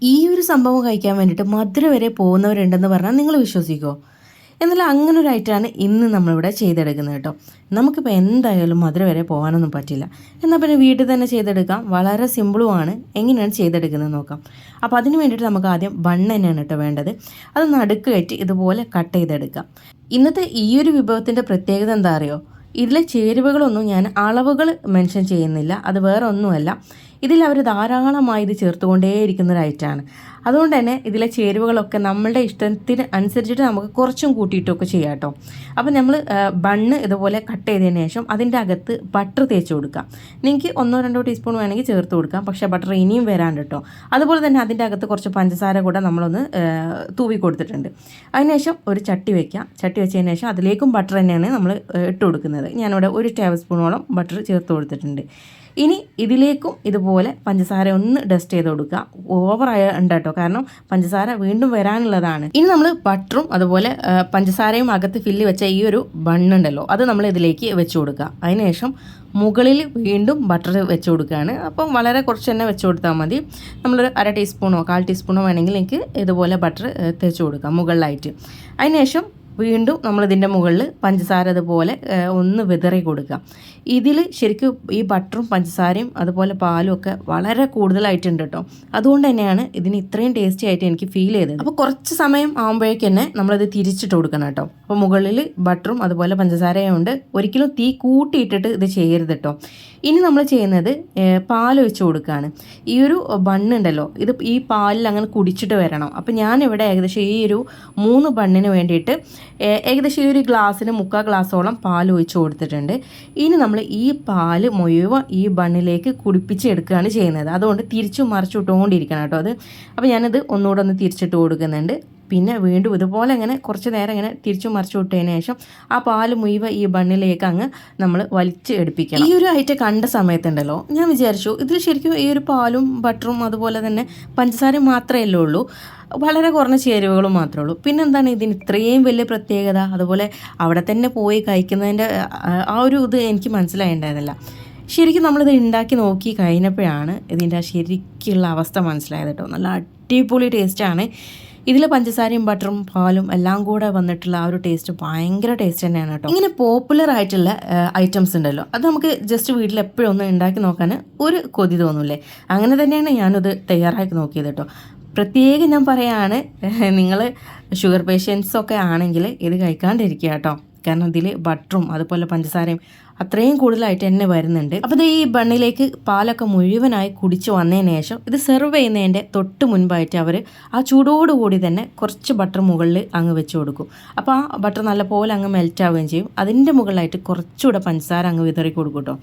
ഈ ഒരു സംഭവം കഴിക്കാൻ വേണ്ടിയിട്ട് മധുര വരെ പോകുന്നവരുണ്ടെന്ന് പറഞ്ഞാൽ നിങ്ങൾ വിശ്വസിക്കുമോ? എന്നാൽ അങ്ങനെ ഒരു ഐറ്റമാണ് ഇന്ന് നമ്മളിവിടെ ചെയ്തെടുക്കുന്നത് കേട്ടോ. നമുക്കിപ്പോൾ എന്തായാലും മധുര വരെ പോകാനൊന്നും പറ്റില്ല. എന്നാൽ പിന്നെ വീട്ടിൽ തന്നെ ചെയ്തെടുക്കാം. വളരെ സിമ്പിളുമാണ്. എങ്ങനെയാണ് ചെയ്തെടുക്കുന്നത് നോക്കാം. അപ്പോൾ അതിന് വേണ്ടിയിട്ട് നമുക്ക് ആദ്യം ബണ്ണ് തന്നെയാണ് കേട്ടോ വേണ്ടത്. അത് നടുക്ക് കയറ്റി ഇതുപോലെ കട്ട് ചെയ്തെടുക്കാം. ഇന്നത്തെ ഈ ഒരു വിഭവത്തിൻ്റെ പ്രത്യേകത എന്താ അറിയോ? ഇതിലെ ചേരുവകളൊന്നും ഞാൻ അളവുകൾ മെൻഷൻ ചെയ്യുന്നില്ല. അത് വേറെ ഒന്നുമല്ല, ഇതിൽ അവർ ധാരാളമായി ഇത് ചേർത്തുകൊണ്ടേയിരിക്കുന്ന ഒരു ഐറ്റമാണ്. അതുകൊണ്ട് തന്നെ ഇതിലെ ചേരുവകളൊക്കെ നമ്മളുടെ ഇഷ്ടത്തിന് അനുസരിച്ചിട്ട് നമുക്ക് കുറച്ചും കൂട്ടിയിട്ടൊക്കെ ചെയ്യാം കേട്ടോ. അപ്പോൾ നമ്മൾ ബണ്ണ് ഇതുപോലെ കട്ട് ചെയ്തതിന് ശേഷം അതിൻ്റെ അകത്ത് ബട്ടർ തേച്ച് കൊടുക്കാം. നിങ്ങൾക്ക് 1-2 ടീസ്പൂൺ വേണമെങ്കിൽ ചേർത്ത് കൊടുക്കാം. പക്ഷേ ബട്ടർ ഇനിയും വരാണ്ട് കേട്ടോ. അതുപോലെ തന്നെ അതിൻ്റെ അകത്ത് കുറച്ച് പഞ്ചസാര കൂടെ നമ്മളൊന്ന് തൂവി കൊടുത്തിട്ടുണ്ട്. അതിനുശേഷം ഒരു ചട്ടി വയ്ക്കാം. ചട്ടി വെച്ചതിന് ശേഷം അതിലേക്കും ബട്ടർ തന്നെയാണ് നമ്മൾ ഇട്ട് കൊടുക്കുന്നത്. ഞാനിവിടെ 1 ടേബിൾ സ്പൂണോളം ബട്ടർ ചേർത്ത് കൊടുത്തിട്ടുണ്ട്. ഇനി ഇതിലേക്കും ഇതുപോലെ പഞ്ചസാര ഒന്ന് ഡസ്റ്റ് ചെയ്ത് കൊടുക്കുക. ഓവറായ ഉണ്ട് കേട്ടോ, കാരണം പഞ്ചസാര വീണ്ടും വരാനുള്ളതാണ്. ഇനി നമ്മൾ ബട്ടറും അതുപോലെ പഞ്ചസാരയും അകത്ത് ഫില്ല് വെച്ച ഈ ഒരു ബണ്ണുണ്ടല്ലോ, അത് നമ്മൾ ഇതിലേക്ക് വെച്ച് കൊടുക്കുക. അതിനുശേഷം മുകളിൽ വീണ്ടും ബട്ടർ വെച്ച് കൊടുക്കുകയാണ്. അപ്പം വളരെ കുറച്ച് തന്നെ വെച്ച് കൊടുത്താൽ മതി. നമ്മളൊരു 1/2 ടീസ്പൂണോ 1/4 ടീസ്പൂണോ വേണമെങ്കിൽ എനിക്ക് ഇതുപോലെ ബട്ടർ തേച്ച് കൊടുക്കാം മുകളിലായിട്ട്. അതിനുശേഷം വീണ്ടും നമ്മളിതിൻ്റെ മുകളിൽ പഞ്ചസാര അതുപോലെ ഒന്ന് വിതറി കൊടുക്കുക. ഇതിൽ ശരിക്കും ഈ ബട്ടറും പഞ്ചസാരയും അതുപോലെ പാലും ഒക്കെ വളരെ കൂടുതലായിട്ടുണ്ട് കേട്ടോ. അതുകൊണ്ട് തന്നെയാണ് ഇതിന് ഇത്രയും ടേസ്റ്റി ആയിട്ട് എനിക്ക് ഫീൽ ചെയ്തത്. അപ്പോൾ കുറച്ച് സമയം ആകുമ്പോഴേക്ക് തന്നെ നമ്മളത് തിരിച്ചിട്ട് കൊടുക്കണം കേട്ടോ. അപ്പോൾ മുകളിൽ ബട്ടറും അതുപോലെ പഞ്ചസാരയും ഉണ്ട്. ഒരിക്കലും തീ കൂട്ടിയിട്ടിട്ട് ഇത് ചെയ്യരുത് കേട്ടോ. ഇനി നമ്മൾ ചെയ്യുന്നത് പാൽ ഒഴിച്ച് കൊടുക്കുകയാണ്. ഈ ഒരു ബണ്ണുണ്ടല്ലോ, ഇത് ഈ പാലിൽ അങ്ങനെ കുടിച്ചിട്ട് വരണം. അപ്പോൾ ഞാനിവിടെ ഏകദേശം ഈ ഒരു 3 ബണ്ണിന് വേണ്ടിയിട്ട് ഏകദേശം ഈ ഒരു ഗ്ലാസ്സിന് 3/4 ഗ്ലാസ്സോളം പാൽ ഒഴിച്ച് കൊടുത്തിട്ടുണ്ട്. ഇനി നമ്മൾ ഈ പാല് മുഴുവൻ ഈ ബണ്ണിലേക്ക് കുടിപ്പിച്ച് എടുക്കുകയാണ് ചെയ്യുന്നത്. അതുകൊണ്ട് തിരിച്ചും മറിച്ചു ഇട്ടുകൊണ്ടിരിക്കണം കേട്ടോ അത്. അപ്പോൾ ഞാനത് ഒന്നുകൂടെ ഒന്ന് തിരിച്ചിട്ട് കൊടുക്കുന്നുണ്ട്. പിന്നെ വീണ്ടും ഇതുപോലെ ഇങ്ങനെ കുറച്ച് നേരം ഇങ്ങനെ തിരിച്ചു മറിച്ചു വിട്ടതിന് ശേഷം ആ പാല് മുഴുവൻ ഈ ബണ്ണിലേക്ക് അങ്ങ് നമ്മൾ വലിച്ച് എടുപ്പിക്കണം. ഈ ഒരു ഐറ്റം കണ്ട സമയത്തുണ്ടല്ലോ, ഞാൻ വിചാരിച്ചു ഇതിൽ ശരിക്കും ഈ ഒരു പാലും ബട്ടറും അതുപോലെ തന്നെ പഞ്ചസാരയും മാത്രമേ ഉള്ളൂ, വളരെ കുറഞ്ഞ ചേരുവകളും മാത്രമേ ഉള്ളൂ. പിന്നെന്താണ് ഇതിന് ഇത്രയും വലിയ പ്രത്യേകത? അതുപോലെ അവിടെ തന്നെ പോയി കഴിക്കുന്നതിൻ്റെ ആ ഒരു ഇത് എനിക്ക് മനസ്സിലായിട്ടുണ്ടായിരുന്നില്ല. ശരിക്കും നമ്മളിത് ഉണ്ടാക്കി നോക്കി കഴിഞ്ഞപ്പോഴാണ് ഇതിൻ്റെ ശരിക്കുള്ള അവസ്ഥ മനസ്സിലായത് കേട്ടോ. നല്ല അടിപൊളി ടേസ്റ്റാണ്. ഇതിൽ പഞ്ചസാരയും ബട്ടറും പാലും എല്ലാം കൂടെ വന്നിട്ടുള്ള ആ ഒരു ടേസ്റ്റ് ഭയങ്കര ടേസ്റ്റ് തന്നെയാണ് കേട്ടോ. ഇങ്ങനെ പോപ്പുലർ ആയിട്ടുള്ള ഐറ്റംസ് ഉണ്ടല്ലോ, അത് നമുക്ക് ജസ്റ്റ് വീട്ടിൽ എപ്പോഴും ഒന്ന് ഉണ്ടാക്കി നോക്കാൻ ഒരു കൊതി തോന്നൂല്ലേ? അങ്ങനെ തന്നെയാണ് ഞാനത് തയ്യാറാക്കി നോക്കിയത് കേട്ടോ. പ്രത്യേകം ഞാൻ പറയുകയാണ്, നിങ്ങൾ ഷുഗർ പേഷ്യൻസൊക്കെ ആണെങ്കിൽ ഇത് കഴിക്കാണ്ടിരിക്കുക കേട്ടോ. കാരണം ഇതിൽ ബട്ടറും അതുപോലെ പഞ്ചസാരയും അത്രയും കൂടുതലായിട്ട് തന്നെ വരുന്നുണ്ട്. അപ്പോൾ ഇത് ഈ ബണ്ണിലേക്ക് പാലൊക്കെ മുഴുവനായി കുടിച്ച് വന്നതിന് ശേഷം ഇത് സെർവ് ചെയ്യുന്നതിൻ്റെ തൊട്ട് മുൻപായിട്ട് അവർ ആ ചൂടോടുകൂടി തന്നെ കുറച്ച് ബട്ടർ മുകളിൽ അങ്ങ് വെച്ച് കൊടുക്കും. അപ്പോൾ ആ ബട്ടർ നല്ലപോലെ അങ്ങ് മെൽറ്റ് ആവുകയും ചെയ്യും. അതിൻ്റെ മുകളിലായിട്ട് കുറച്ചുകൂടെ പഞ്ചസാര അങ്ങ് വിതറി കൊടുക്കും കേട്ടോ.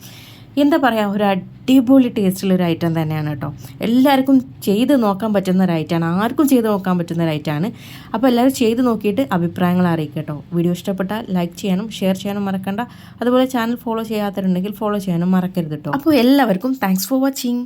എന്താ പറയുക, ഒരു അടിപൊളി ടേസ്റ്റുള്ളൊരു ഐറ്റം തന്നെയാണ് കേട്ടോ. എല്ലാവർക്കും ചെയ്ത് നോക്കാൻ പറ്റുന്ന ഒരു ഐറ്റമാണ്, ആർക്കും ചെയ്ത് നോക്കാൻ പറ്റുന്ന ഒരു ഐറ്റമാണ്. അപ്പോൾ എല്ലാവരും ചെയ്ത് നോക്കിയിട്ട് അഭിപ്രായങ്ങൾ അറിയിക്കുക കേട്ടോ. വീഡിയോ ഇഷ്ടപ്പെട്ടാൽ ലൈക്ക് ചെയ്യാനും ഷെയർ ചെയ്യാനും മറക്കണ്ട. അതുപോലെ ചാനൽ ഫോളോ ചെയ്യാത്തവരുണ്ടെങ്കിൽ ഫോളോ ചെയ്യാനും മറക്കരുത് കേട്ടോ. അപ്പോൾ എല്ലാവർക്കും താങ്ക്സ് ഫോർ വാച്ചിങ്.